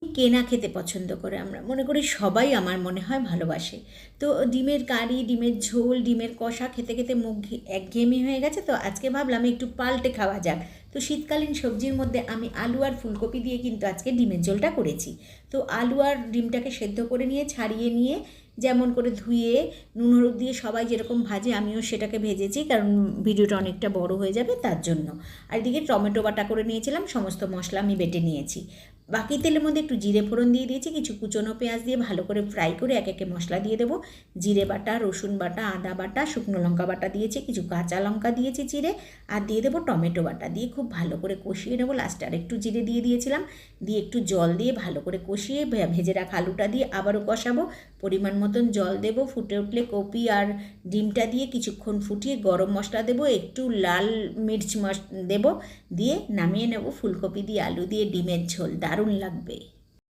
কেনা খেতে পছন্দ করে, আমরা মনে করি সবাই আমার মনে হয় ভালোবাসে। তো ডিমের কারি, ডিমের ঝোল, ডিমের কষা খেতে খেতে মুখ একঘেয়েমি হয়ে গেছে, তো আজকে ভাবলাম একটু পাল্টে খাওয়া যাক। তো শীতকালীন সবজির মধ্যে আমি আলু আর ফুলকপি দিয়ে কিন্তু আজকে ডিমের ঝোলটা করেছি। তো আলু আর ডিমটাকে সেদ্ধ করে নিয়ে ছাড়িয়ে নিয়ে যেমন করে ধুয়ে নুন হলুদ দিয়ে সবাই যেরকম ভাজে আমিও সেটাকে ভেজেছি, কারণ ভিডিওটা অনেকটা বড় হয়ে যাবে তার জন্য। আর এদিকে টমেটো বাটা করে নিয়েছিলাম, সমস্ত মশলা আমি বেটে নিয়েছি। বাকি তেলের মধ্যে একটু জিরে ফোড়ন দিয়ে দিয়েছি, কিছু কুচনো পেঁয়াজ দিয়ে ভালো করে ফ্রাই করে একে একে মশলা দিয়ে দেবো। জিরে বাটা, রসুন বাটা, আদা বাটা, শুকনো লঙ্কা বাটা দিয়েছি, কিছু কাঁচা লঙ্কা দিয়েছি চিড়ে, আর দিয়ে দেবো টমেটো বাটা, দিয়ে খুব ভালো করে কষিয়ে নেবো। লাস্টে আর একটু জিরে দিয়ে দিয়েছিলাম, দিয়ে একটু জল দিয়ে ভালো করে কষিয়ে ভেজে রাখা আলুটা দিয়ে আবারও কষাবো। পরিমাণ মতন জল দেবো, ফুটে উঠলে কপি আর ডিমটা দিয়ে কিছুক্ষণ ফুটিয়ে গরম মশলা দেবো, একটু লাল মির্চ দেবো, দিয়ে নামিয়ে নেব। ফুলকপি দিয়ে আলু দিয়ে ডিমের ঝোল দারুণ লাগবে।